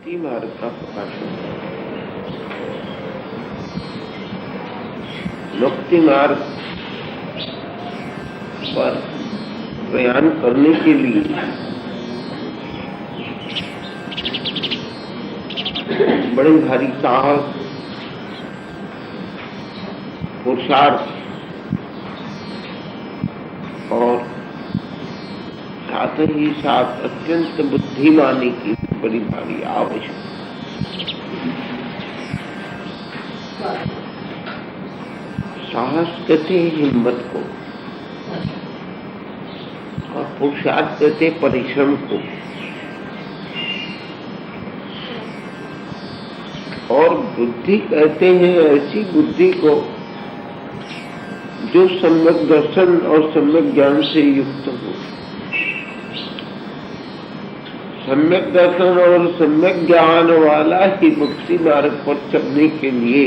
मुक्ति मार्ग का प्रकाशन। मुक्ति मार्ग पर प्रयाण करने के लिए बड़े भारी साहस, पुरुषार्थ और साथ ही साथ अत्यंत बुद्धिमानी की बड़ी भारी आवश्यकता। साहस कहते हैं हिम्मत को और पुरुषार्थ कहते हैं परिश्रम को, और बुद्धि कहते हैं ऐसी बुद्धि को जो सम्यक दर्शन और सम्यक ज्ञान से युक्त हो। सम्यक दर्शन और सम्यक ज्ञान वाला ही मुक्ति मार्ग पर चलने के लिए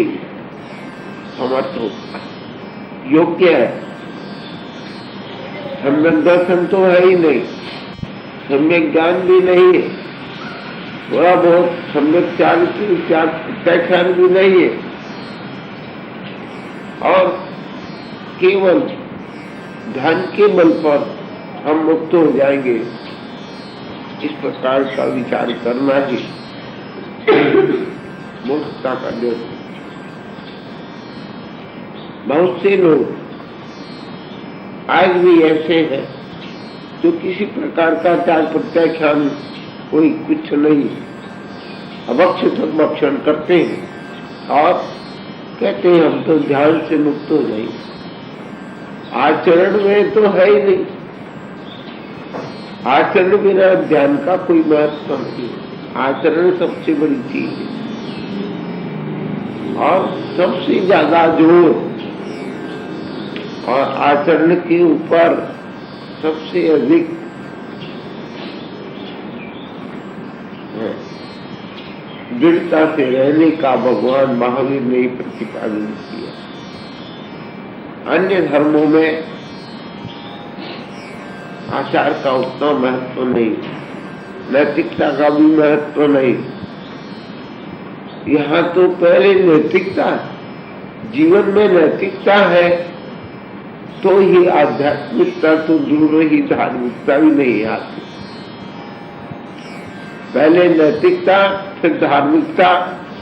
समर्थ होता है, योग्य है। सम्यक दर्शन तो है ही नहीं, सम्यक ज्ञान भी नहीं है, थोड़ा बहुत सम्यक त्याग भी नहीं है, और केवल ध्यान के बल पर हम मुक्त हो जाएंगे, इस प्रकार का विचार करना ही मूर्खता का निर्णय। बहुत से लोग आज भी ऐसे हैं जो किसी प्रकार का त्याग प्रत्याख्यान कोई कुछ नहीं, अभक्षित भक्षण करते हैं और कहते हैं हम तो ध्यान से मुक्त हो जाएंगे। आचरण में तो है ही नहीं, आचरण बिना ध्यान का कोई महत्व नहीं। आचरण सबसे बड़ी चीज है और सबसे ज्यादा जोर और आचरण के ऊपर सबसे अधिक दृढ़ता से रहने का भगवान महावीर ने प्रतिपादन किया। अन्य धर्मों में आचार का उतना महत्व नहीं, नैतिकता का भी महत्व नहीं। यहाँ तो पहले नैतिकता, जीवन में नैतिकता है तो ही आध्यात्मिकता तो दूर रही, धार्मिकता भी नहीं आती। पहले नैतिकता, फिर धार्मिकता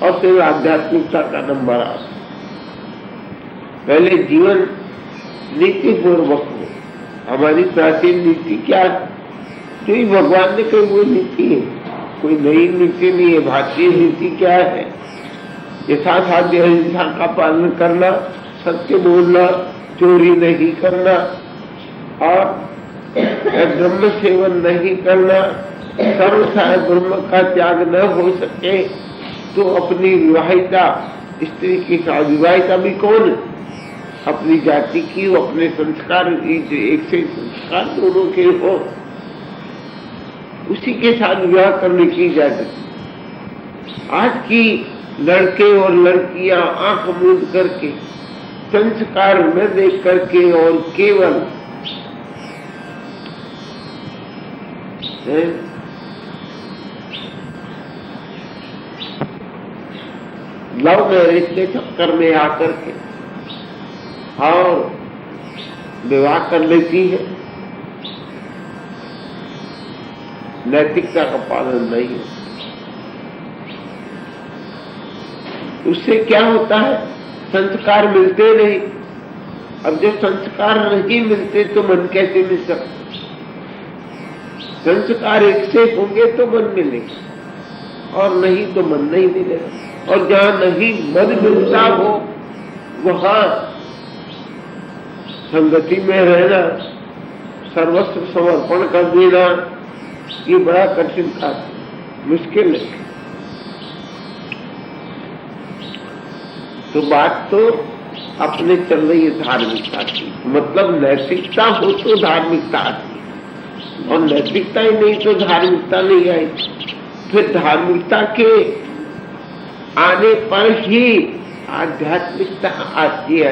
और फिर आध्यात्मिकता का नंबर आता। पहले जीवन नीति पूर्वक हो। हमारी प्राचीन नीति क्या है? जो ही भगवान ने कही वो नीति है, कोई नई नीति नहीं है। भारतीय नीति क्या है? यथासाध्य अहिंसा का पालन करना, सत्य बोलना, चोरी नहीं करना और ब्रह्म सेवन नहीं करना। सर्वसाय ब्रह्म का त्याग न हो सके तो अपनी विवाहिता स्त्री के साथ, विवाहिता भी कौन है? अपनी जाति की, अपने संस्कार, एक से संस्कार दोनों के हो, उसी के साथ विवाह करने की इजाजत। आज की लड़के और लड़कियां आंख मूंद करके, संस्कार न देख करके और केवल लव मैरिज के चक्कर में आकर के और विवाह कर लेती है। नैतिकता का पालन नहीं है। उससे क्या होता है? संस्कार मिलते नहीं। अब जब संस्कार नहीं मिलते तो मन कैसे मिल सकता? संस्कार एक से होंगे तो मन मिलेगा और नहीं तो मन नहीं मिलेगा। और जहां नहीं मन मिलता हो वहां संगति में रहना, सर्वस्व समर्पण कर देना, ये बड़ा कठिन कार्य, मुश्किल है। तो बात तो अपने चल रही है धार्मिकता की, मतलब नैतिकता हो तो धार्मिकता आती, और नैतिकता ही नहीं तो धार्मिकता नहीं आई। फिर धार्मिकता के आने पर ही आध्यात्मिकता आती है,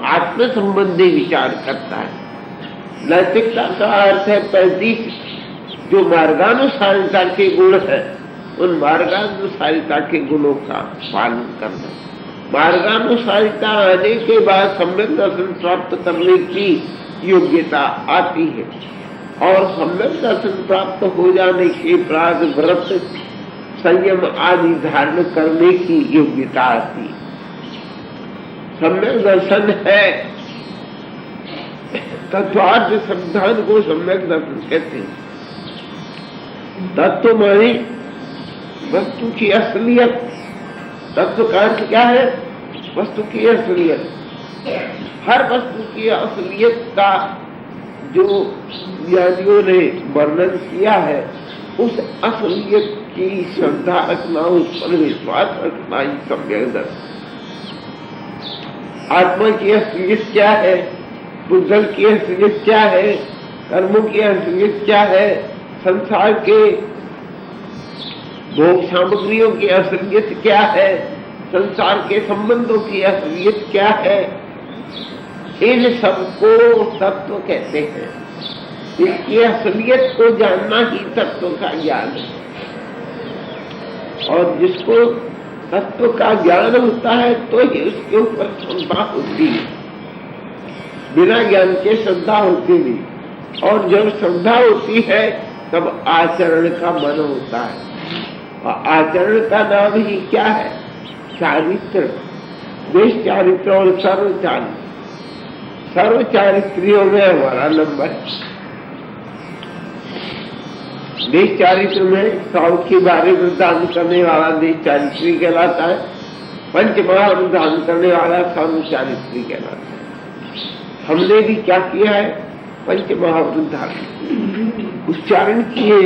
आत्म संबंधी विचार करता है। नैतिकता का अर्थ है 35 जो मार्गानुसारता के गुण है उन मार्गानुसारिता के गुणों का पालन करना। मार्गानुसारिता आने के बाद सम्यक दर्शन प्राप्त करने की योग्यता आती है और सम्यक दर्शन प्राप्त हो जाने के बाद व्रत संयम आदि धारण करने की योग्यता आती है। सम्यक दर्शन है, तत्वार्थ संविधान को सम्यक दर्शन कहते हैं। तत्व माने वस्तु की असलियत। तत्व का अर्थ क्या है? वस्तु की असलियत। हर वस्तु की असलियत का जो ज्ञानियों ने वर्णन किया है, उस असलियत की श्रद्धा रखना, उस पर विश्वास रखना ही सम्यक दर्शन। आत्मा की असलियत क्या है? बुद्धल की असलियत क्या है? कर्मों की असलियत क्या है? संसार के भोग सामग्रियों की असलियत क्या है? संसार के संबंधों की असलियत क्या है? इन सबको तत्व कहते हैं। इसकी असलियत को जानना ही तत्व का ज्ञान है। और जिसको तत्व का ज्ञान होता है तो ही उसके ऊपर श्रद्धा होती है। बिना ज्ञान के श्रद्धा होती नहीं। और जब श्रद्धा होती है तब आचरण का मन होता है। और आचरण का नाम ही क्या है? चारित्र। देश चारित्र और सर्व चारित्र। सर्व चारित्रियों में हमारा नंबर है। देश चारित्र में 100 की बारी दान करने वाला देश चारित्री कहलाता है। पंच महावृत दान करने वाला सर्व चारित्री कहलाता है। हमने भी क्या किया है? पंच महावृत दान उच्चारण किए।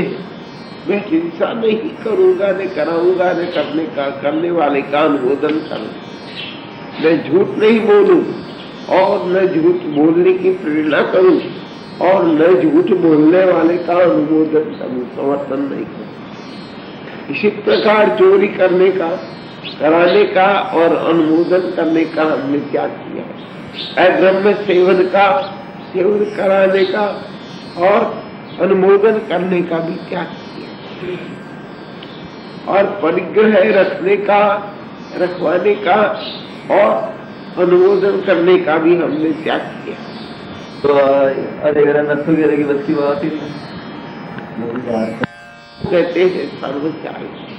मैं हिंसा नहीं करूंगा, न कराऊंगा, न करने वाले का अनुमोदन करूं। मैं झूठ नहीं बोलूं और न झूठ बोलने की प्रेरणा करूं और न झूठ बोलने वाले का अनुमोदन करूं, समर्थन नहीं करूं। इसी प्रकार चोरी करने का, कराने का और अनुमोदन करने का हमने त्याग किया है। अब्रह्म सेवन का, सेवन कराने का और अनुमोदन करने का भी त्याग किया। और परिग्रह रखने का, रखवाने का और अनुमोदन करने का भी हमने त्याग किया। तो नर्स वगैरह की बस की बात ही कहते हैं सर्वचारित्री।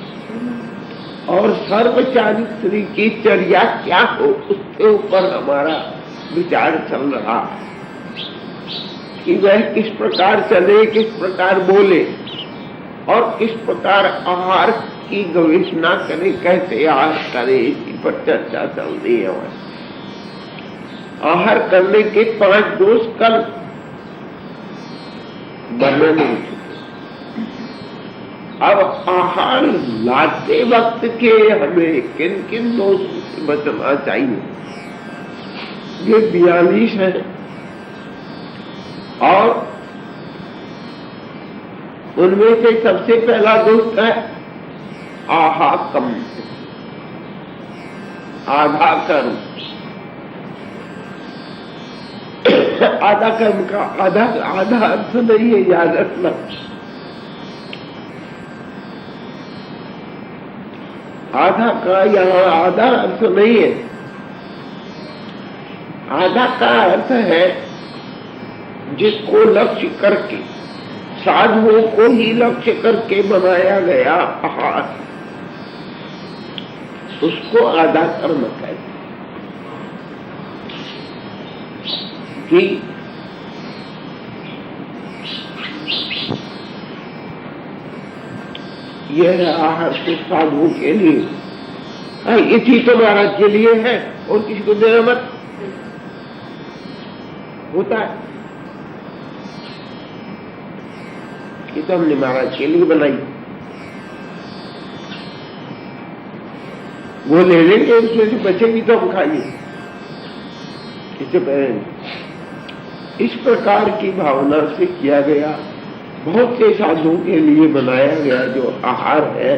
और सर्वचारित्री की चर्या क्या हो, उसके ऊपर हमारा विचार चल रहा है कि वह किस प्रकार चले, किस प्रकार बोले और किस प्रकार आहार की गवेषणा करे, कैसे आहार करे, इसी पर चर्चा चल रही है। आहार करने के 5 दोष कल वर्णन हो चुके। अब आहार लाते वक्त के हमें किन किन दोषों से बचना चाहिए, ये 42 है। और उनमें से सबसे पहला दोष है आहा कम, आधा कर्म। आधा कर्म का आधा अर्थ नहीं है, याद रखना। आधा का यहाँ आधा अर्थ नहीं है। आधा का अर्थ है जिसको लक्ष्य करके, साधुओं को ही लक्ष्य करके बनाया गया आहार, उसको आधा कर्म कहते हैं। कि यह आहार तो साधुओं के लिए, ये चीज तो महाराज के लिए है और किसी को देना मत, होता है। ये तो हमने महाराज के लिए बनाई, वो ले लेंगे, उसमें से बचेगी तो हम खाइए, इससे पहले। इस प्रकार की भावना से किया गया, बहुत से साधुओं के लिए बनाया गया जो आहार है,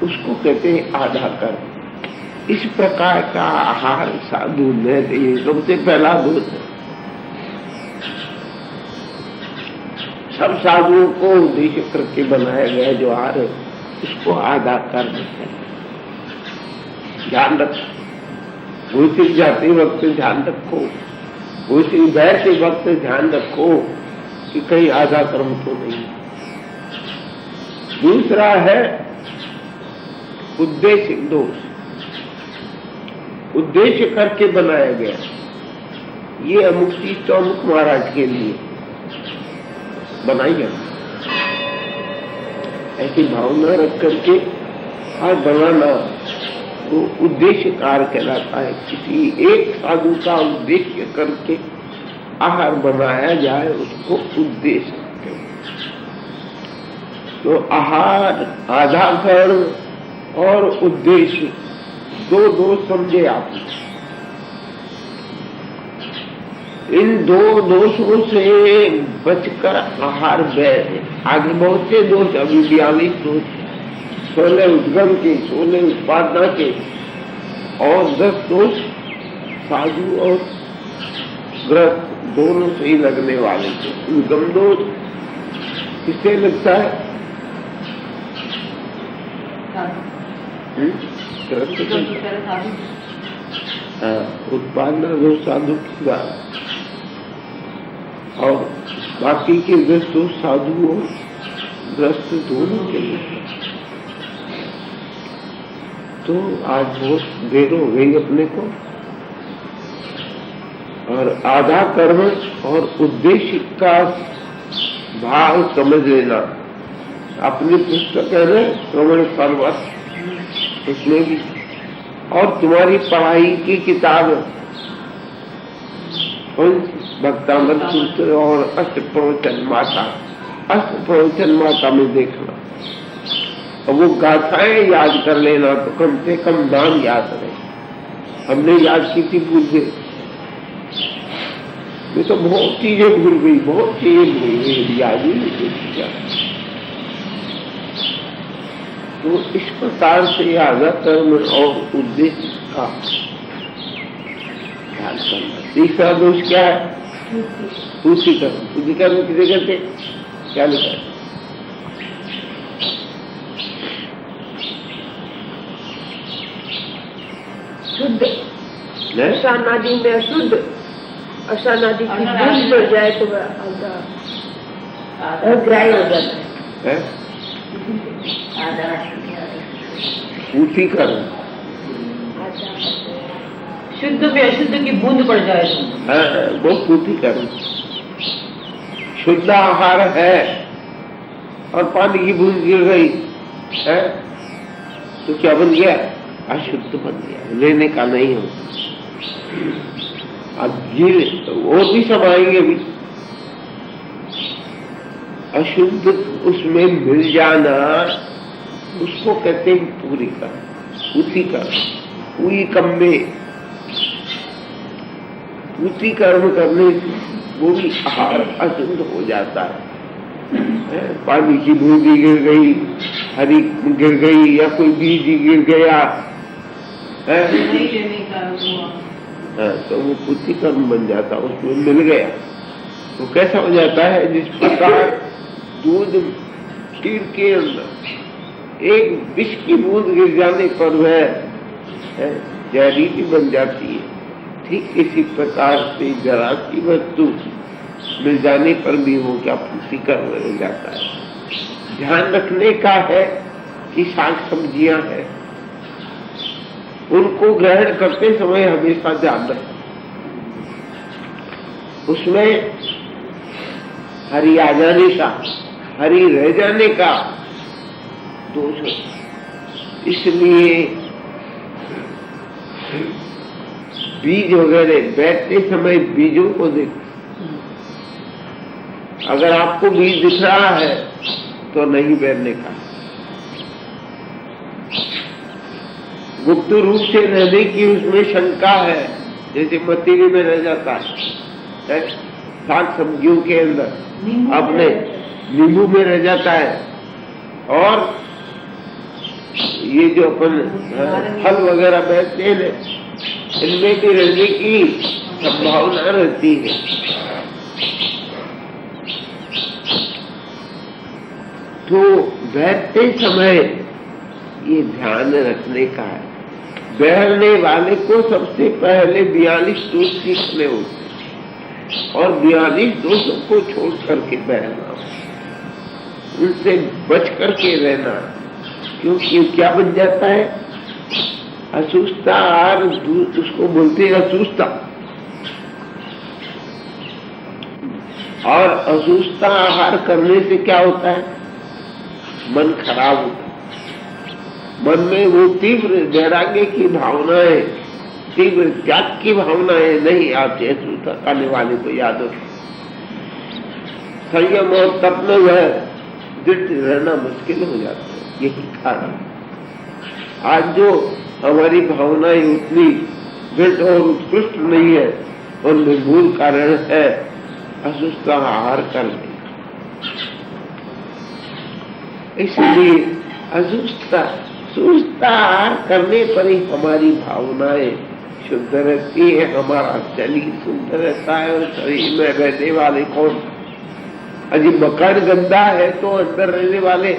उसको कहते हैं आधा कर्म। इस प्रकार का आहार साधु न दे, सबसे पहला दोष है। सब साधुओं को उद्देश्य करके बनाया गया जो आहार है, इसको आधा कर्म है। ध्यान रखो, भूसी जाते वक्त ध्यान रखो, भूसी बैठते वक्त ध्यान रखो कि कहीं आधा कर्म तो नहीं। दूसरा है उद्देश्य दोष, उद्देश्य करके बनाया गया ये अमुक चीज तो अमुक महाराज के लिए बनाई है, ऐसी भावना रख करके और बनाना वो उद्देश्य कार्य कहलाता है। किसी एक साधु का उद्देश्य करके आहार बनाया जाए उसको उद्देश्य कहते हैं। तो आहार, आधा कर्म और उद्देश्य दो दोष समझे आप। इन दो दोषों से बचकर आहार व्यय है। आगे बहुत से दोष, अभी 42 दोष, 16 उद्गम के, 16 उत्पादना के और 10 दोष साधु और ग्रस्त दोनों से ही लगने वाले थे। उद्गम दोष किससे लगता है? उत्पादना दोष साधु की बात, और बाकी के 10 दोष साधु और ग्रस्त दोनों के लिए। तो आज बहुत देर हो गई अपने को, और आधा कर्म और उद्देश्य का भाव समझ लेना। अपनी पुस्तक है ना श्रवण पर्वत, उसमें भी, और तुम्हारी पढ़ाई की किताब भक्तामृत सूत्र और अष्ट प्रवचन माता, अष्ट प्रवचन माता में देखना, और वो गाथाएं याद कर लेना, तो कम से कम नाम याद रहे। हमने याद की थी, भूल गए। मैं तो बहुत चीजें भूल गई, बहुत चीजें भूल गई, याद ही नहीं किया। तो इस प्रकार से आधा कर्म और उद्देश्य का ख्याल करना। तीसरा दोष क्या है? पूर्ति कर्म। पूर्ति कर्म किसे कहते? क्या लिखा है? शुद्ध अशानादि में अशुद्ध, अशानादि की बूंद पड़ जाए तो अग्राह्य हो जाता है। पूर्ति कर्म शुद्ध में अशुद्ध की बूंद पड़ जाए तो वो पूर्ति कर्म। शुद्ध आहार है और पानी की बूंद गिर गई है तो क्या बन गया? अशुद्ध बन गया, लेने का नहीं हो। अब गिर और भी सब आएंगे भी। अशुद्ध उसमें मिल जाना उसको कहते हैं पूरी कर्म, पूर्ति कर्म। पूरी कर्म में पूर्ति कर्म करने से वो भी आहार अशुद्ध हो जाता है। पानी की बूंदी गिर गई, हरी गिर गई, या कोई बीज गिर गया है, तो वो पूर्ति कर्म बन जाता, उसमें मिल गया। वो कैसा हो जाता है? जिस प्रकार दूध खीर के अंदर एक विष की बूंद गिर जाने पर वह जहरीली बन जाती है, ठीक इसी प्रकार से जरा सी वस्तु मिल जाने पर भी वो क्या पूर्ति कर्म हो जाता है। ध्यान रखने का है कि साग सब्जियां हैं, उनको ग्रहण करते समय हमेशा ध्यान रखें उसमें हरी आ जाने का, हरी रह जाने का दोष है। इसलिए बीज वगैरह बैठते समय बीजों को देखो, अगर आपको बीज दिख रहा है तो नहीं बैठने का। गुप्त रूप से रहने की उसमें शंका है, जैसे मतीरी में रह जाता है, साग सब्जियों के अंदर अपने नींबू में रह जाता है, और ये जो अपन फल वगैरह बैठते हैं इनमें भी रहने की संभावना रहती है। तो बैठते समय ये ध्यान रखने का है। बहरने वाले को सबसे पहले 42 दोष सीखने होते हैं और 42 दोषों को छोड़ करके बहरना, उनसे बच करके रहना, क्योंकि क्या बन जाता है असूस्ता आहार, उसको बोलते हैं असूस्ता। और असूस्ता आहार करने से क्या होता है, मन खराब होता है। मन में वो तीव्र वैराग्य की भावनाएं, तीव्र त्याग की भावनाएं नहीं आती। असूस्ता करने वाले को याद हो, संयम और तप में वह दृढ़ रहना मुश्किल हो जाता है। यही कारण आज जो हमारी भावनाएं उतनी दृढ़ और उत्कृष्ट नहीं है, उनमें मूल कारण है असूस्ता आहार करने। इसलिए असूस्ता आहार करने पर ही हमारी भावनाएं शुद्ध रहती है, हमारा शरीर शुद्ध रहता है। और शरीर में रहने वाले कौन, अजी मकान गंदा है तो अंदर रहने वाले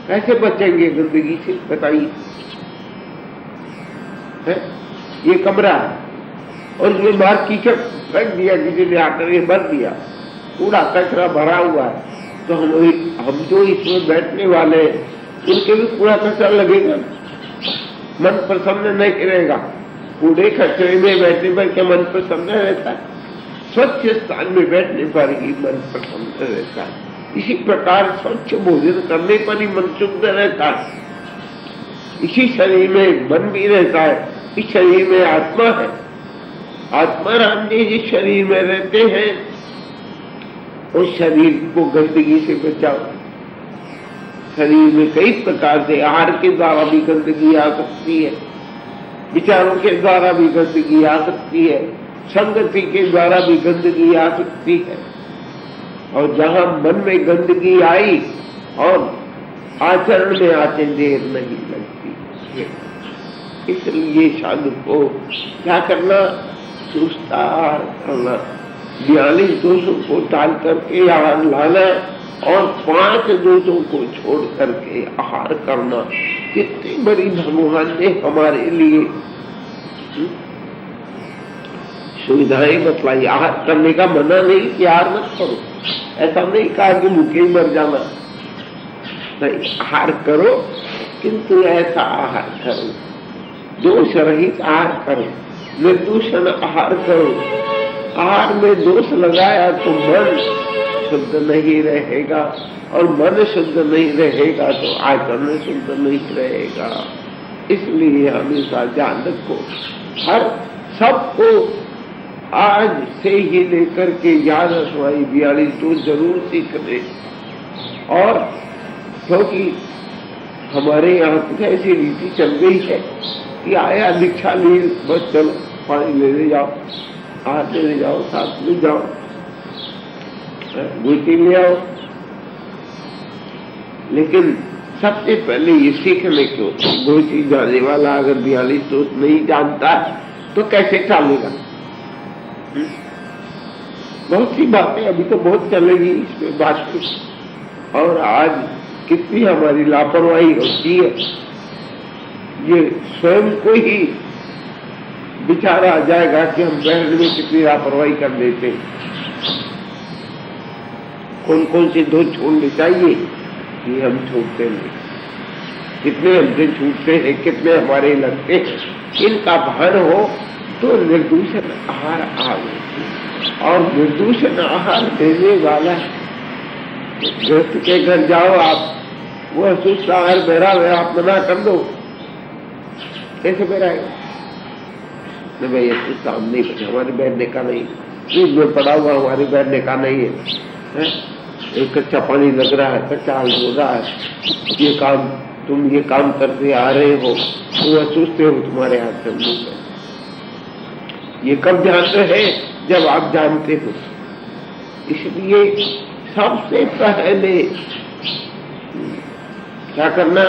कैसे बचेंगे गंदगी से, बताइए। ये कमरा और उसमें बाहर कीचड़ फेंक दिया, किसी ने आकर ये भर दिया, कूड़ा कचरा भरा हुआ है, तो हम जो इसमें बैठने वाले हैं उनके भी कूड़ा कचरा लगेगा, मन प्रसन्न नहीं रहेगा। कूड़े कचरे में बैठने पर क्या मन प्रसन्न रहता है? स्वच्छ स्थान में बैठने पर ही मन प्रसन्न रहता है। इसी प्रकार स्वच्छ भोजन करने पर ही मन शुद्ध रहता है। इसी शरीर में मन भी रहता है, इस शरीर में आत्मा है। आत्मा राम जी जिस शरीर में रहते हैं उस शरीर को गंदगी से बचाओ। शरीर में कई प्रकार से आहार के द्वारा भी गंदगी आ सकती है, विचारों के द्वारा भी गंदगी आ सकती है, संगति के द्वारा भी गंदगी आ सकती है। और जहां मन में गंदगी आई और आचरण में आते देर नहीं लगती। इसलिए साधु को क्या करना, सुस्ता आहार करना, 42 दोषों को टाल करके आहार लाना और 5 दोषों को छोड़ करके आहार करना। कितनी बड़ी भगवान ने हमारे लिए सुविधाएं बतलाई। आहार करने का मना नहीं कि आहार मत करो, ऐसा नहीं कहा कि भूखे ही मर जाना, नहीं, आहार करो किंतु ऐसा आहार करो, दोष रहित आहार करो, निर्दूषण आहार करो। आहार में दोष लगाया तो मन शुद्ध नहीं रहेगा और मन शुद्ध नहीं रहेगा तो आचरण शुद्ध नहीं रहेगा। इसलिए हमेशा ध्यान रखो, हर सबको आज से ही लेकर के याद रखवाई 42 तो जरूर सीख ले। और क्योंकि हमारे यहाँ कुछ ऐसी रीति चल गई है कि आया दीक्षा ली, बस चलो पानी ले जाओ, हाथ ले जाओ, साथ में जाओ, गुटी ले आओ। लेकिन सबसे पहले ये सीखने की होती है। गुटी जाने वाला अगर 42 दोष नहीं जानता तो कैसे चालेगा? बहुत सी बातें अभी तो बहुत चलेगी इसमें बात कुछ। और आज कितनी हमारी लापरवाही होती है, ये स्वयं को ही विचार आ जाएगा कि हम बहन में कितनी लापरवाही कर देते हैं। कौन कौन से दोष छोड़ने चाहिए कि हम छोड़ते नहीं, कितने हमसे छूटते हैं, कितने हमारे लगते हैं, इनका भान हो तो निर्दूषण आहार आवे। और निर्दूषण आहार देने वाला गृहस्थ के घर जाओ आप, वो अशुद्ध आहार बेरा हुआ आप मना कर दो, कैसे बेराएगा? नहीं भाई अशुद्ध काम नहीं बचा, हमारी बैठने का नहीं, फ्रिज में पड़ा हुआ हमारी बैठने का नहीं है, एक कच्चा पानी लग रहा है, कच्चा हाल हो रहा है, ये काम तुम ये काम करते आ रहे हो, तुम अशुद्ध हो, तुम्हारे हाथ से नहीं है। ये कब जानते हैं? जब आप जानते हो। इसलिए सबसे पहले क्या करना,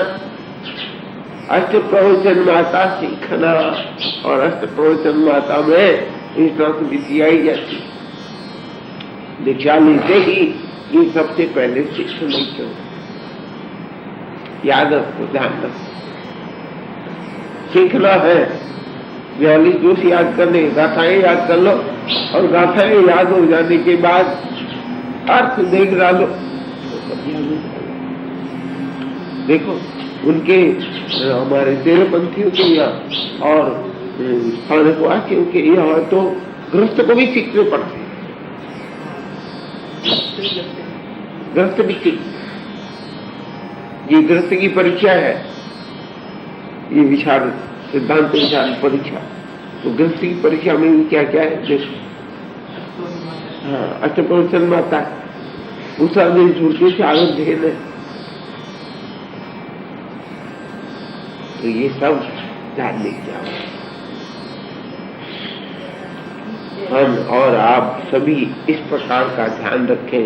अष्ट प्रवचन माता सीखना। और अष्ट प्रवचन माता में इस तरह की विधि आई जाती, दीक्षा लेते ही ये सबसे पहले सीखने क्यों, याद रखो, ध्यान रखो। सीखना है, व्याली जोश याद कर ले, गाथाएं याद कर लो और गाथाएं याद हो जाने के बाद अर्थ देख डालो। देखो उनके हमारे तेरहपंथियों के यहाँ और स्थानकवासियों के यहाँ तो गृहस्थ को भी सीखने पड़ते, गृहस्थ भी सीख, ये गृहस्थ की परीक्षा है, ये विचार सिद्धांत विचार परीक्षा। तो गृहस्थ की परीक्षा में भी क्या क्या है देखो। हाँ, अष्टप्रवचन माता उषा दिन छूटे से आगे धेन है, तो ये सब जानने क्या हम और आप सभी इस प्रकार का ध्यान रखें,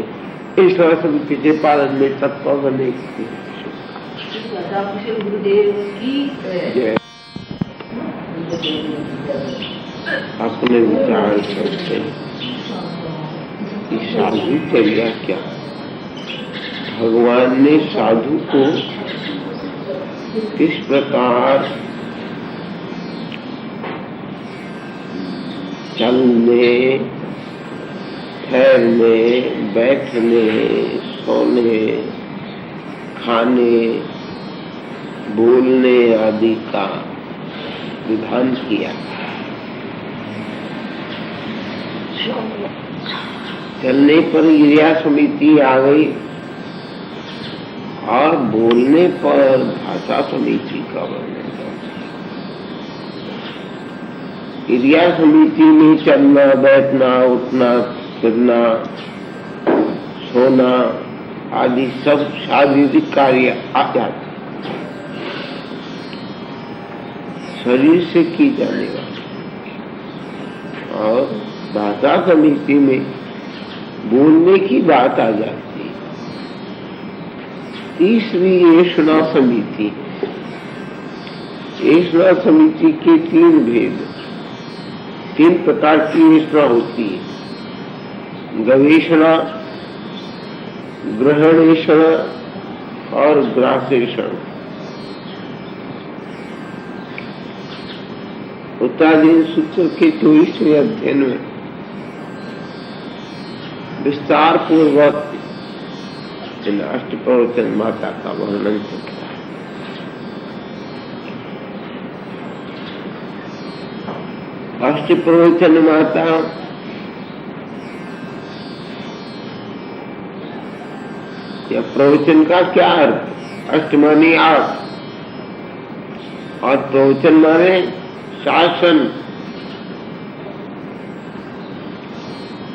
इस समिति के पालन में तत्पर बने। गुरुदेव की जय। अपने विचार करते कि साधु चर्या क्या, भगवान ने साधु को किस प्रकार चलने, ठहरने, बैठने, सोने, खाने, बोलने आदि का विधान किया। चलने पर क्रिया समिति आ गई और बोलने पर भाषा समिति का वर्णन कर। क्रिया समिति में चलना, बैठना, उठना, फिरना, सोना आदि सब शारीरिक कार्य आ जाते, शरीर से की जाने वाली। और भाषा समिति में बोलने की बात आ जाती। तीसरी ऐषणा समिति, ऐषणा समिति के तीन भेद, तीन प्रकार की ऐषणा होती है, गवेषणा, ग्रहणेषणा और ग्रासेषण। उत्तराधीन सूत्र के 24वें अध्ययन में विस्तार पूर्वक इन अष्टप्रवचन माता का वर्णन किया है। अष्टप्रवचन माता या प्रवचन का क्या अर्थ? अष्ट माने 8 और प्रवचन माने शासन,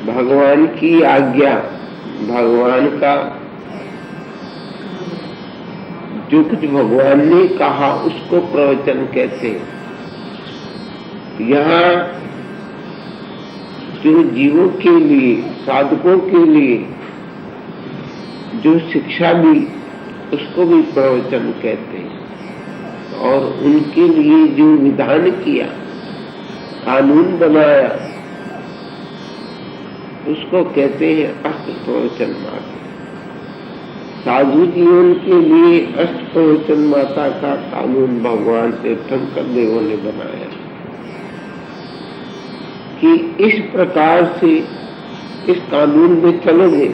भगवान की आज्ञा, भगवान का जो कुछ भगवान ने कहा उसको प्रवचन कहते हैं। यहाँ जो जीवों के लिए, साधकों के लिए जो शिक्षा दी उसको भी प्रवचन कहते हैं। और उनके लिए जो विधान किया, कानून बनाया, उसको कहते हैं अष्टप्रवचन माता। साधु जीवन के लिए अष्टप्रवचन माता का कानून भगवान तीर्थंकर देवों ने बनाया कि इस प्रकार से इस कानून में चलोगे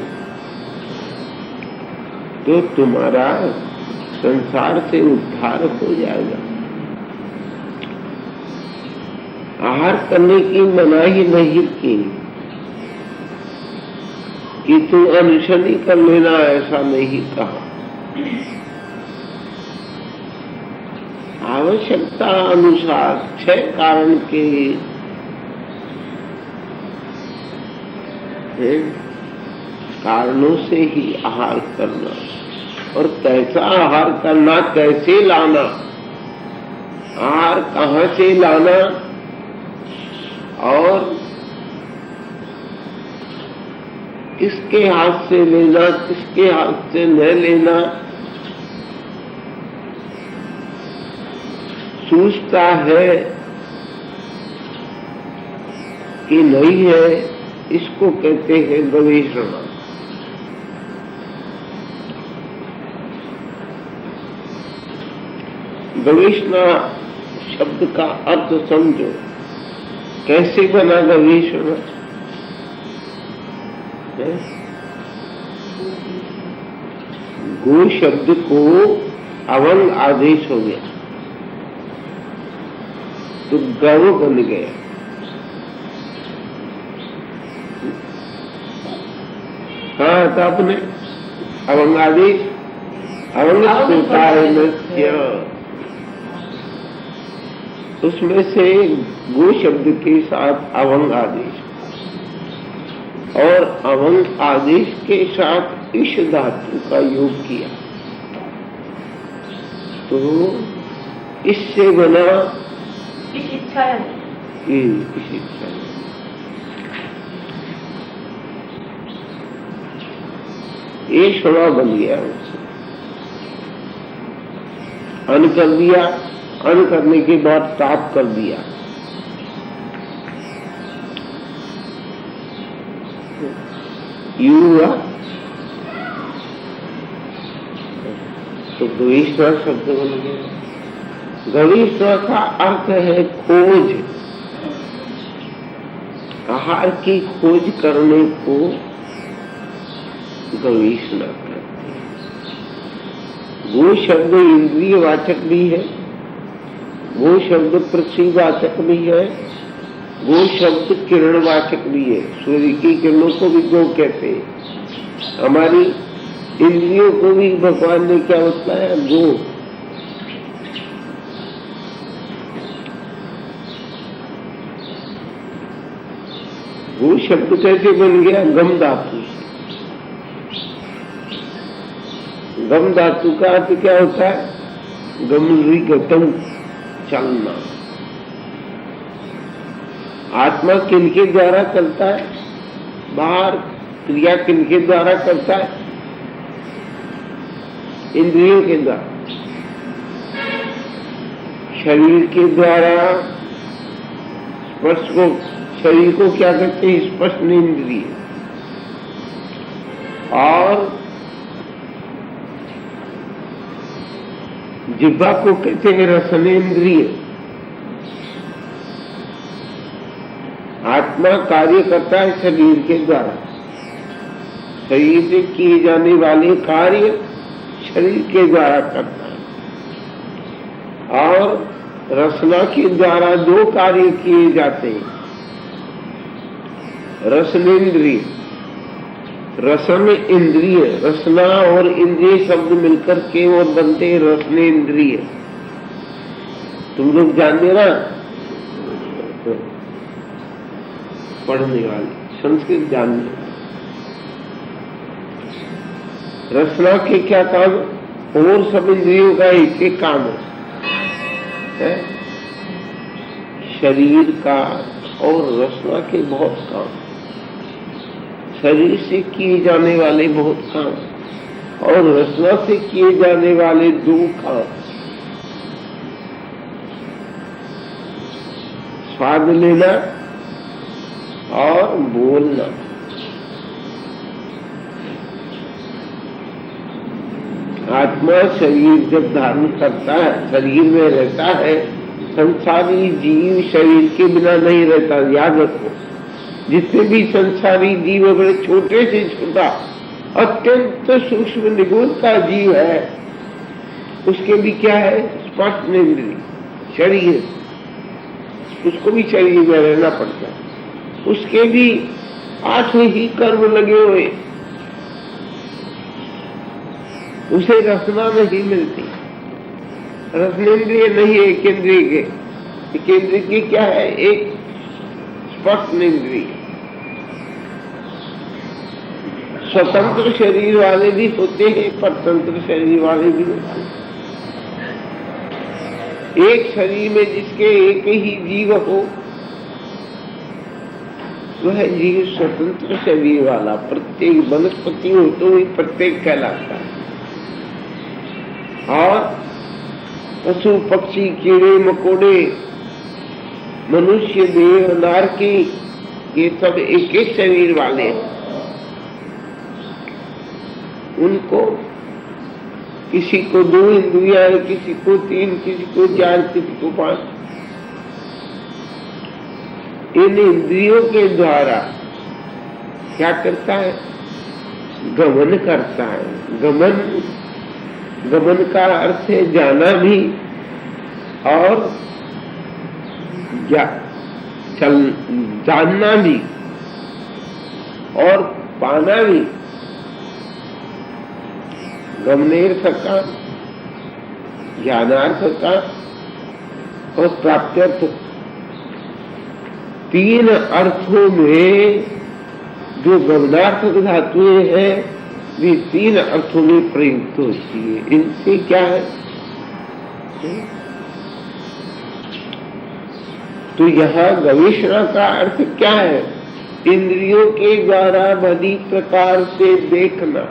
तो तुम्हारा संसार से उद्धार हो जाएगा। आहार करने की मनाही नहीं की कि तू अनशनी कर लेना, ऐसा नहीं कहा। आवश्यकता अनुसार 6 कारण के कारणों से ही आहार करना, और कैसा आहार करना, कैसे लाना, आहार कहाँ से लाना और किसके हाथ से लेना, किसके हाथ से न लेना, सूझता है कि नहीं है, इसको कहते हैं गवेषणा। गवेषणा शब्द का अर्थ समझो, कैसे बना गवेषणा? गो शब्द को अवंग आदेश हो गया तो गव बन गया। कहा था आपने अवंग आदेश? अवंग होता है नृत्य, उसमें से गो शब्द के साथ अवंग आदेश और अवंग आदेश के साथ इश धातु का योग किया तो इससे बना इस इच्छा है। इस इच्छा। ये शोभा बन गया उससे। अन कर दिया, अन करने के बाद ताप कर दिया। यू हुआ तो गवेषणा शब्द बन गया। गवेषणा का अर्थ है खोज, आहार की खोज करने को गवेषणा कहते हैं। वो शब्द इंद्रिय वाचक भी है, वो शब्द पृथ्वीवाचक भी है, वो शब्द किरणवाचक भी है। सूर्य की किरणों को भी गो कहते हैं। हमारी इंद्रियों को भी भगवान ने क्या बताया? गो। वो शब्द कैसे बन गया? गम धातु से। गम धातु का अर्थ क्या होता है? गमन, चलना। आत्मा किनके द्वारा चलता है? बाहर क्रिया किनके द्वारा करता है? इंद्रियों के द्वारा। शरीर के द्वारा स्पर्श को, शरीर को क्या कहते हैं? स्पर्श इंद्रिय। और जिह्वा को कहते हैं रसनेन्द्रिय। आत्मा कार्य करता है शरीर के द्वारा। शरीर से किए जाने वाले कार्य शरीर के द्वारा करता है। और रसना के द्वारा दो कार्य किए जाते हैं। रसनेन्द्रिय, रसन इंद्रिय, रसना और इंद्रिय शब्द मिलकर के और बनते हैं रसनेन्द्रिय। तुम लोग जानते ना, पढ़ने वाले संस्कृत जानने। रसना के क्या काम? और सब इंद्रियों का एक एक काम है। शरीर का और रसना के बहुत काम। शरीर से किए जाने वाले बहुत काम और रसना से किए जाने वाले दो काम। स्वाद लेना और बोलना। आत्मा शरीर जब धारण करता है, शरीर में रहता है, संसारी जीव शरीर के बिना नहीं रहता। याद रखो, जितने भी संसारी जीव अगर छोटे से छोटा अत्यंत सूक्ष्म निगुण का जीव है, उसके भी क्या है? स्पर्श इंद्रिय, शरीर। उसको भी शरीर में रहना पड़ता है। उसके भी 8 ही कर्म लगे हुए, उसे रसना नहीं मिलती। रसनेन्द्रिय नहीं है केंद्रीय के। केंद्रीय की क्या है? एक स्पर्श इंद्रिय। स्वतंत्र शरीर वाले भी होते हैं, परतंत्र शरीर वाले भी होते हैं। एक शरीर में जिसके एक ही जीव हो, वह जीव स्वतंत्र शरीर वाला। प्रत्येक वनस्पति हो तो ही प्रत्येक कहलाता है। और पशु पक्षी कीड़े मकोड़े मनुष्य देव नारकी, ये सब एक एक शरीर वाले हैं। उनको किसी को 2 इंद्रियां है, किसी को 3, किसी को 4, किसी को 5। इन इंद्रियों के द्वारा क्या करता है? गमन करता है। गमन का अर्थ है जाना भी और जानना भी और पाना भी। गमनेर्थ का, ज्ञानार्थ का और प्राप्त्यर्थ, तीन अर्थों में जो गमनार्थक धातुएं हैं वे तीन अर्थों में प्रयुक्त होती है। इनसे क्या है? तो यहाँ गवेषणा का अर्थ क्या है? इंद्रियों के द्वारा बड़ी प्रकार से देखना,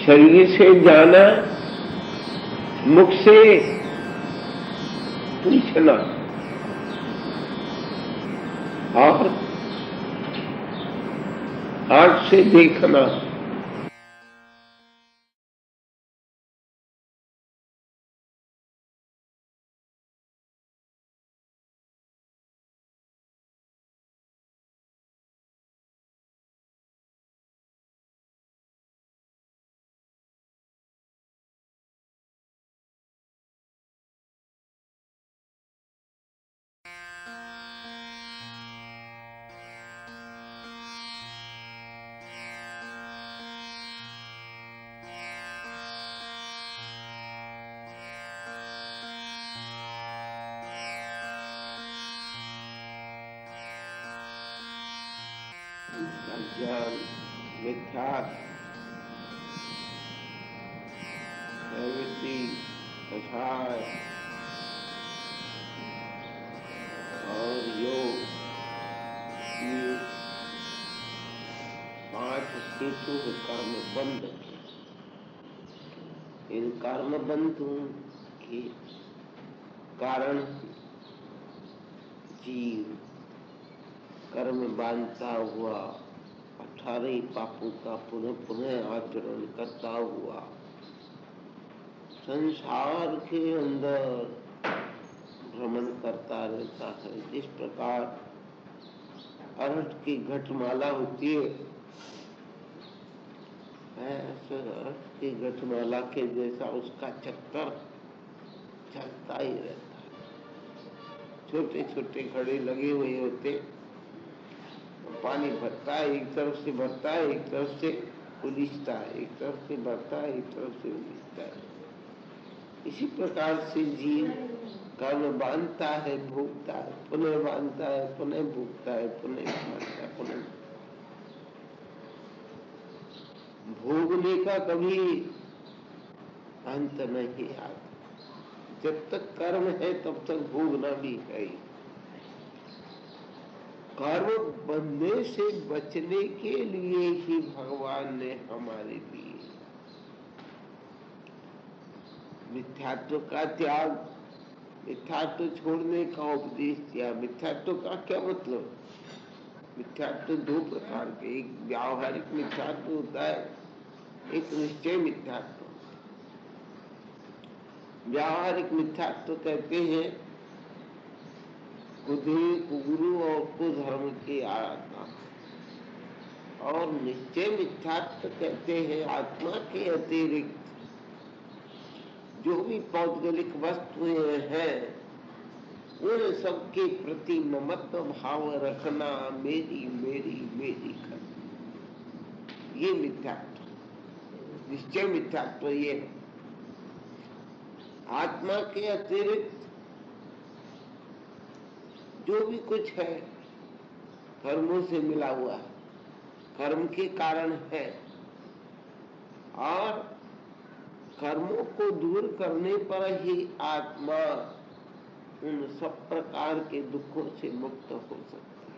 शरीर से जाना, मुख से पूछना और आंख से देखना। ज्ञान, मिथ्या, प्रवृत्ति, कषाय और योग, ये पांच हेतु कर्म बंध। इन कर्म बंधों के कारण जीव कर्म बांधता हुआ 18 पापों का पुनः पुनः आचरण करता हुआ संसार के अंदर भ्रमण करता रहता है। जिस प्रकार अरहर की घटमाला होती है, ऐसे अरहर की घटमाला के जैसा उसका चक्कर चलता ही रहता है। छोटे छोटे घड़े लगे हुए होते, पानी भरता है, एक तरफ से भरता है, एक तरफ से उलीचता है, एक तरफ से भरता है, एक तरफ से उलीचता है। इसी प्रकार से जीव कर्म बांधता है, भोगता है, पुनः बांधता है, पुनः भोगता है, पुनः बांधता है, पुनः भोगने का कभी अंत नहीं आता। जब तक कर्म है तब तक भोगना भी है। कर्म बंधने से बचने के लिए ही भगवान ने हमारे लिए मिथ्यात्व का त्याग, मिथ्यात्व छोड़ने का उपदेश दिया। मिथ्यात्व का क्या मतलब? मिथ्यात्व दो प्रकार के, एक व्यावहारिक मिथ्यात्व होता है, एक निश्चय मिथ्यात्व। व्यावहारिक मिथ्यात्व कहते हैं कुगुरु और कुधर्म की आराधना, और निश्चय मिथ्यात्व कहते हैं आत्मा के अतिरिक्त जो भी पौद्गलिक वस्तुएं हैं उन सबके प्रति ममत्व भाव रखना, मेरी मेरी मेरी करना, ये मिथ्यात्व, निश्चय मिथ्यात्व ये है। आत्मा के अतिरिक्त जो भी कुछ है कर्मों से मिला हुआ है, कर्म के कारण है, और कर्मों को दूर करने पर ही आत्मा उन सब प्रकार के दुखों से मुक्त हो सकता है।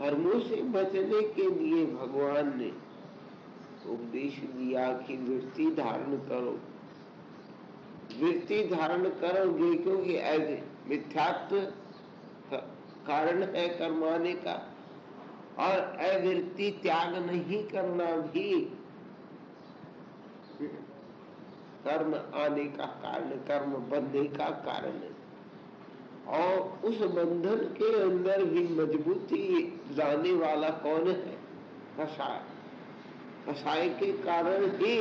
कर्मों से बचने के लिए भगवान ने उपदेश दिया कि वृत्ति धारण करो। वृत्ति धारण करोगे क्योंकि ऐसे मिथ्यात्व कारण है कर्माने का, और अवृत्ति त्याग नहीं करना भी कर्म आने का कारण, कर्म बनने का कारण है। और उस बंधन के अंदर भी मजबूती लाने वाला कौन है? कषाय। कषाय के कारण ही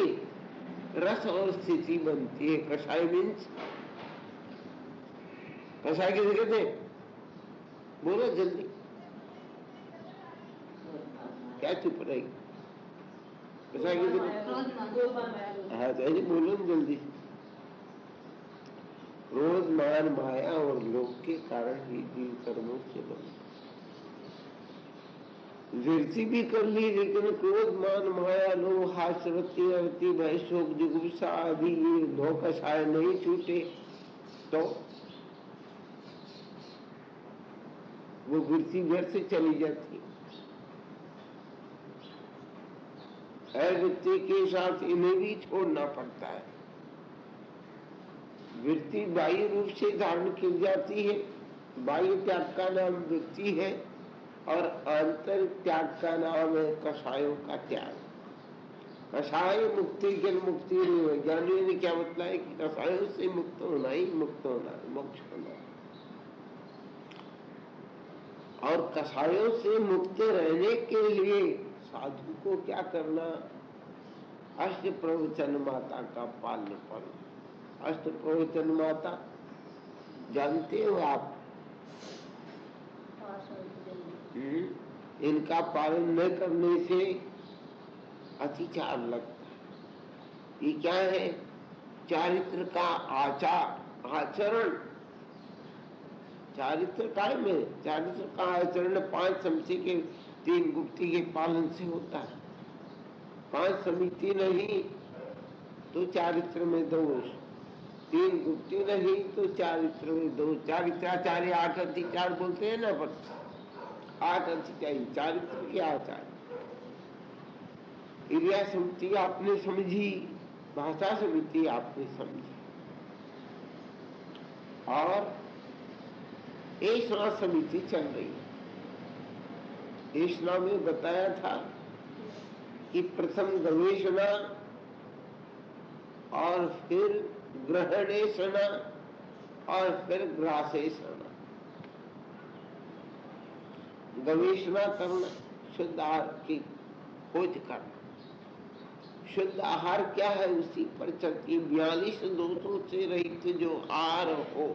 रस और स्थिति बनती है। कषाय मीन्स, कषाय किसे कहते हैं? बोलो जल्दी, क्या चुप रही? कषाय किसे कहते? हाँ तो ऐसे बोलो ना जल्दी। क्रोध मान माया और लोभ के कारण ही जीव कर्मों से बने। वृत्ति भी कर ली, लेकिन क्रोध मान माया लोभ हास्यवृत्ति अवृत्ति भय शोक जुगुप्सा आदि ये नौ कषाय नहीं छूटे तो वो वृत्ति व्यर्थ चली जाती है। वृत्ति के साथ इन्हें भी छोड़ना पड़ता है। वृत्ति बाह्य रूप से धारण की जाती है, बाह्य त्याग का नाम वृत्ति है, और आंतर त्याग का नाम है कषायों का त्याग। कषाय मुक्ति के मुक्ति नहीं है। ज्ञानियों ने क्या बताया है कि कषायों से मुक्त होना ही मुक्त होना है, मोक्ष होना है। और कषायों से मुक्त रहने के लिए साधु को क्या करना? अष्ट प्रवचन माता का पालन करना। अष्ट प्रवचन माता जानते हो आप? इनका पालन न करने से अतिचार लगता है। ये क्या है? चारित्र का आचार आचरण। चारित्र काय में? चारित्र का आचरण 5 समिति के 3 गुप्ती के पालन से होता है। 5 समिति नहीं तो चारित्र में दोष, 3 गुप्ती नहीं तो चारित्र में दोष। चारित्राचार्य 8 अतिचार बोलते हैं ना, पर 8 अतिचारी चारित्र के आचार। क्रिया समिति आपने समझी, भाषा समिति आपने समझी, और ऐसा समिति चल रही है। ऐसा में बताया था कि प्रथम गवेषणा और फिर ग्रहणेषणा और फिर ग्रासेषणा। गवेषणा करना, शुद्ध आहार की खोज करना। शुद्ध आहार क्या है? उसी पर चलती 42 दोषों से रहित जो आहार हो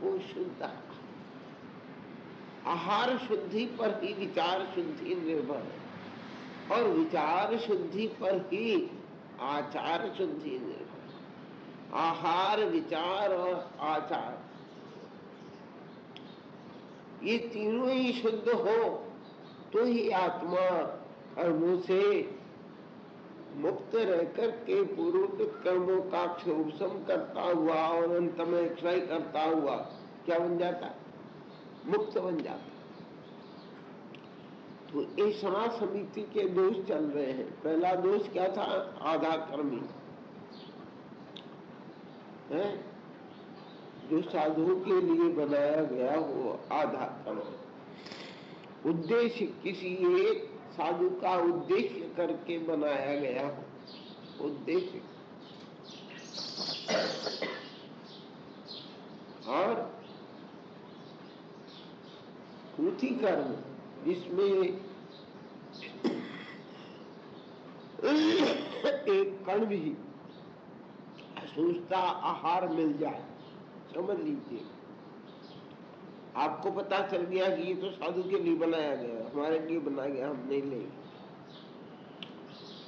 वो शुद्ध आहार। आहार शुद्धि पर ही विचार शुद्धि निर्भर है, और विचार शुद्धि पर ही आचार शुद्धि निर्भर है। आहार, विचार और आचार ये तीनों ही शुद्ध हो तो ही आत्मा कर्मों से मुक्त रहकर के पूर्व कर्मों का क्षोभम करता हुआ और अंत में क्षय करता हुआ क्या बन जाता? मुक्त बन जाता। तो ये समाज समिति के दोष चल रहे हैं। पहला दोष क्या था? आधा कर्मी है, जो साधुओं के लिए बनाया गया वो आधा कर्म। उद्देश्य किसी एक साधु का उद्देश्य करके बनाया गया हो, उद्देश्य। और पूथी कर्म जिसमें एक कण भी सूचता आहार मिल जाए, समझ लीजिए आपको पता चल गया कि ये तो साधु के लिए बनाया गया, हमारे लिए बनाया गया, हम नहीं लेंगे,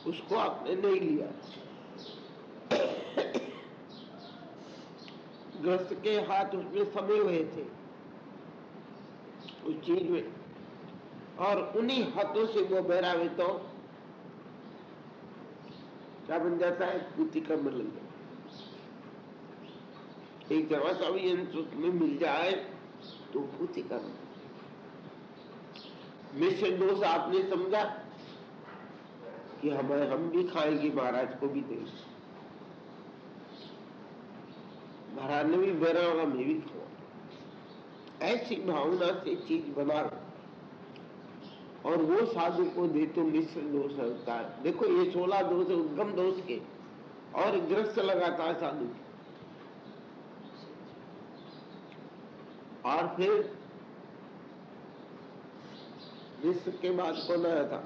उसको आपने नहीं लिया। गृहस्थ के हाथ उसमें समे हुए थे उस चीज में, और उन्हीं हाथों से वो बहरावे तो क्या बन जाता है? पूथी कर्म लग जाता। एक जगह सा भी यंत्र में मिल जाए तो पूथी कर्म। मिश्र दोष आपने समझा कि हम भी खाएंगे, महाराज को भी देंगे, महाराज ने भी बहरा होगा, मैं भी खाऊंगा। ऐसी भावना से चीज बनाओ और वो साधु को दे तो मिश्र दोष होता है। देखो ये 16 दोष उद्गम दोष के, और ग्रस्त लगाता है साधु, और फिर विश्व के बाद कौन आया था?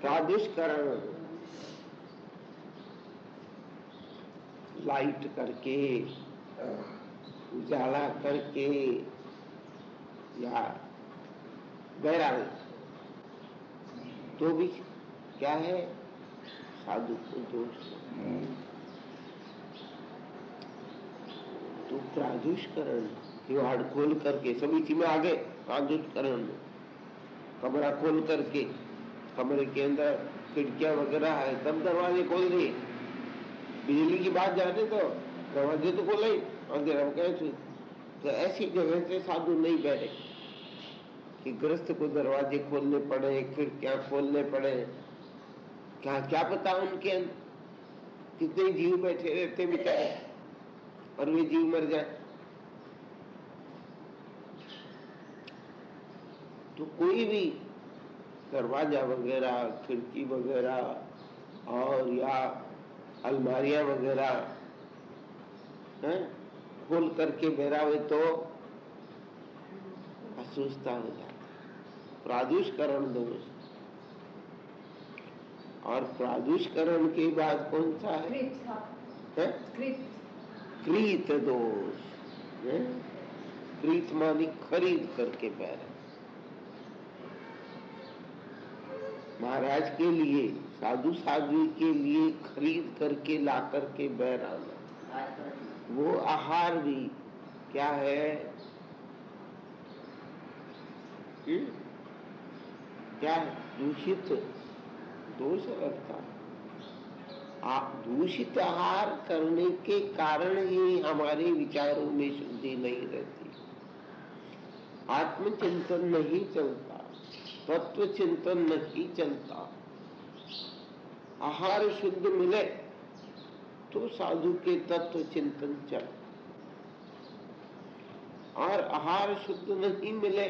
प्रादुष्करण, लाइट करके, उजाला करके, या बहरावे, तो भी क्या है? साधु को दोष। तो प्रादुष्करण, किवाड़ खोल करके, सब इसी में आ गए। प्रादुष्करण में कमरा खोल करके, कमरे के अंदर खिड़कियां वगैरह है, तब दरवाजे खोल दिए। बिजली की बात जाने तो दरवाजे तो खोले, अंधेरा कैसे? तो ऐसी जगह से साधु नहीं बैठे कि गृहस्थ को दरवाजे खोलने पड़े, खिड़कियां खोलने पड़े। क्या क्या पता उनके अंदर कितने जीव बैठे रहते बेचारे, और वे जीव मर जाए। तो कोई भी दरवाजा वगैरह, खिड़की वगैरह, और या अलमारियां वगैरह खोल करके बहरावे तो असुस्थता हो जाती है। प्रादुष्करण दोष। और प्रादुष्करण के बाद कौन सा है? क्रीत दोष। क्रीत मानी खरीद करके बहरा। महाराज के लिए, साधु साध्वी के लिए खरीद करके ला करके बहराना, वो आहार भी क्या है? क्या है? दूषित दोष रखता। दूषित आहार करने के कारण ही हमारे विचारों में शुद्धि नहीं रहती, आत्मचिंतन नहीं चलता, तत्व चिंतन नहीं चलता। आहार शुद्ध मिले तो साधु के तत्व चिंतन चले, और आहार शुद्ध नहीं मिले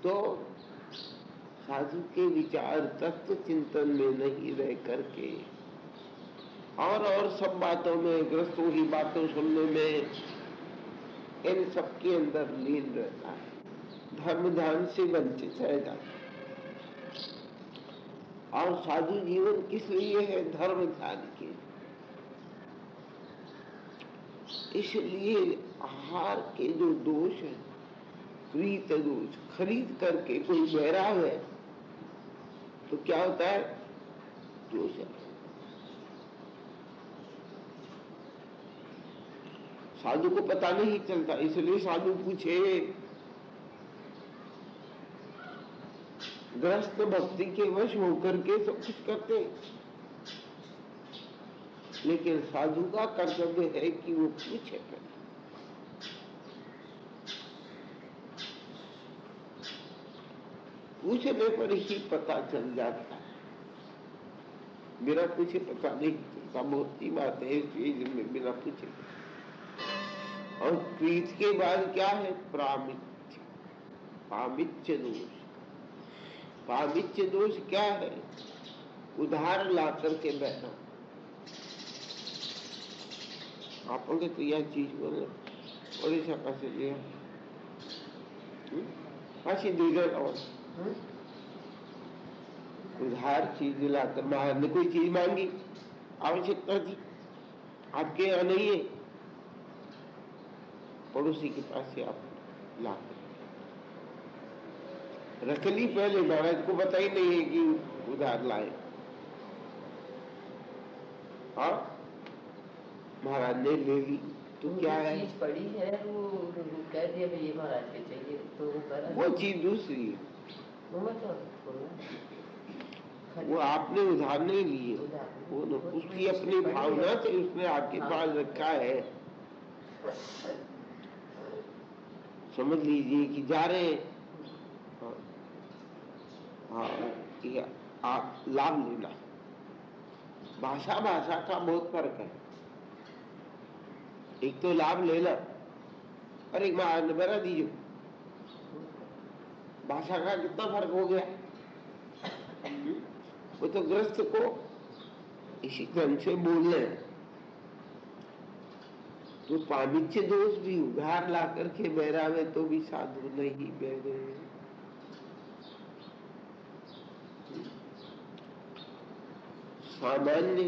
तो साधु के विचार तत्व चिंतन में नहीं रह करके और सब बातों में, ग्रस्तों की बातों सुनने में, इन सबके अंदर लीन रहता है, धर्म ध्यान से वंचित रह जाता है। और साधु जीवन किस लिए है? धर्म ध्यान के। इसलिए आहार के जो दोष है, क्रीत दोष, खरीद करके कोई बहराव है तो क्या होता है? दोष है। साधु को पता नहीं चलता, इसलिए साधु पूछे। गृहस्थ भक्ति के वश होकर के सब कुछ करते, लेकिन साधु का कर्तव्य है कि वो पूछे। पूछने पर ही पता चल जाता है, बिना पूछे पता नहीं चलता। बहुत ही बात है इस चीज में, बिना पूछे। और प्रीत के बाद क्या है? प्रामिच्य। पामिच्य दोष। पामिच्य दोष क्या है? उधार ला करके बैठना। आपने तो यह चीज बोले ओडिशा पैसे लिया, पासी दीगर और उधार चीज लाकर, बाहर ने कोई चीज मांगी, आवश्यकता थी, आपके यहाँ नहीं है, पड़ोसी के पास से आप ला रख ली। पहले महाराज को पता ही नहीं है कि उधार लाए। हाँ, महाराज ने ले ली तो क्या है? चीज पड़ी है, वो कह दिया भाई ये महाराज के चाहिए, तो वो चीज दूसरी है, वो आपने उधार नहीं लिए, वो उसकी अपनी भावना से उसने आपके पास रखा है। समझ लीजिए कि जा रहे हैं, हाँ, आप लाभ लेना। भाषा भाषा का बहुत फर्क है। एक तो लाभ लेना और एक महाराज ने बना दीजिए, भाषा का कितना फर्क हो गया। वो तो ग्रस्त को इसी ढंग से बोलना है। तो पामिच्य दोष भी उधार ला करके बहरावे तो भी साधु नहीं बहरे। सामान्य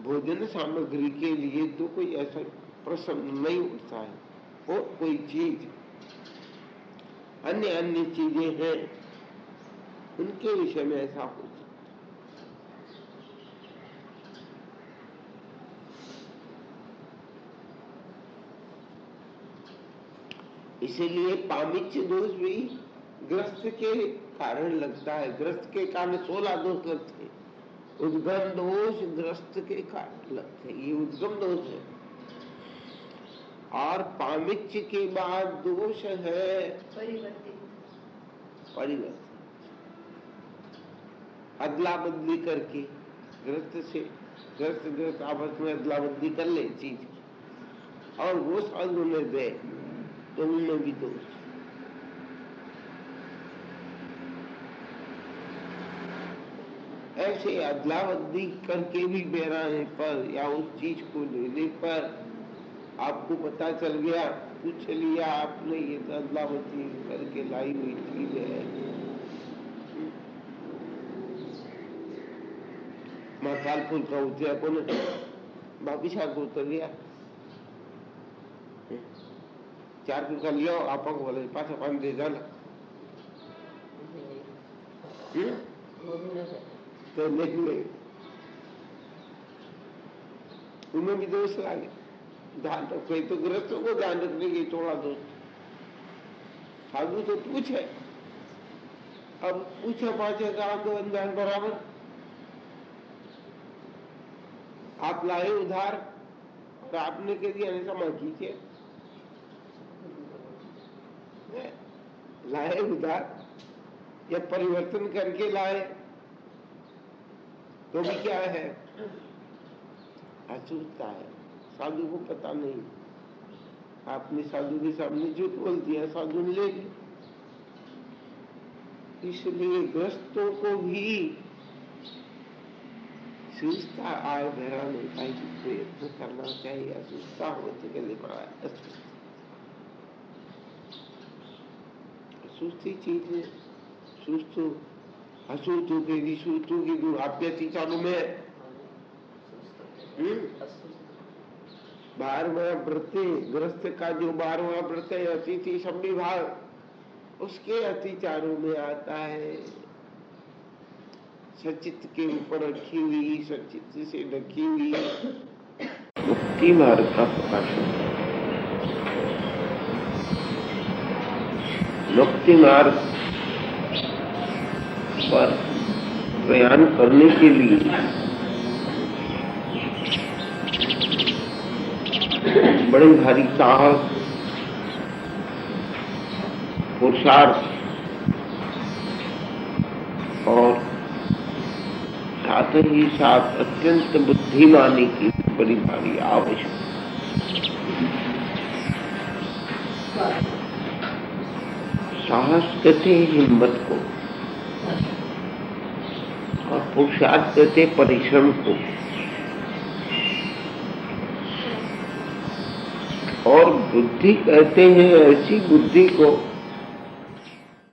भोजन सामग्री के लिए तो कोई ऐसा प्रसंग नहीं उठता है, और कोई चीज अन्य अन्य चीजें हैं उनके विषय में ऐसा हो सकता। इसीलिए पामिच्य दोष भी ग्रस्त के कारण लगता है। ग्रस्त के कारण 16 दोष लगते हैं। उद्गम दोष ग्रस्त के कारण लगते हैं, ये उद्गम दोष है। और पामिच्य के बाद दोष है परिवर्तन, अदला बदली करके ग्रस्त आपस में अदला बदली कर ले चीज की, और वो साधु में दे तो उनमें भी दोष। ऐसे अदला बदली करके भी बेराने पर या उस चीज को लेने पर आपको पता चल गया, पूछ लिया आपने, ये तो अदला बदली करके लाई हुई चीज है, माथाल फूल का उठिया को वापिस आकर उतर लिया, 4 फूल का लिया आप बोले पाछा 5 दे जाना, तो नहीं उनमें भी दोष लागे। ध्यान रखो, तो ग्रस्तों को ध्यान रखने की थोड़ा दोष। साधु तो पूछे, अब पूछे पाछे का आंदोलन बराबर। आप लाए उधार और आपने कह दिया क्षमा कीजिए, लाए उधार या परिवर्तन करके लाए तो भी क्या है, अचूकता है। साधु को पता नहीं, आपने साधु के सामने झूठ बोल दिया, साधु मिलेगी। इसलिए ग्रस्तों को भी सुस्ता आय भराने का प्रयत्न करना चाहिए। असुस्ता हो तो गले पड़ा है, सुस्ती चीज है। सुस्तु असुस्तु के रिसुस्तु की दुराप्यति चालू में 12वां व्रत ग्रस्त का जो 12वां व्रत है अतिथि संविभाग, उसके अतिचारों में आता है सचित के ऊपर रखी हुई, सचित से ढकी हुई मुक्ति मार्ग का प्रकाशन। मुक्ति मार्ग पर प्रयाण करने के लिए बड़े भारी साहस, पुरुषार्थ और साथ ही साथ अत्यंत बुद्धिमानी की बड़ी भारी आवश्यकता। साहस कहते हैं हिम्मत को, और पुरुषार्थ कहते परिश्रम को, और बुद्धि कहते हैं ऐसी बुद्धि को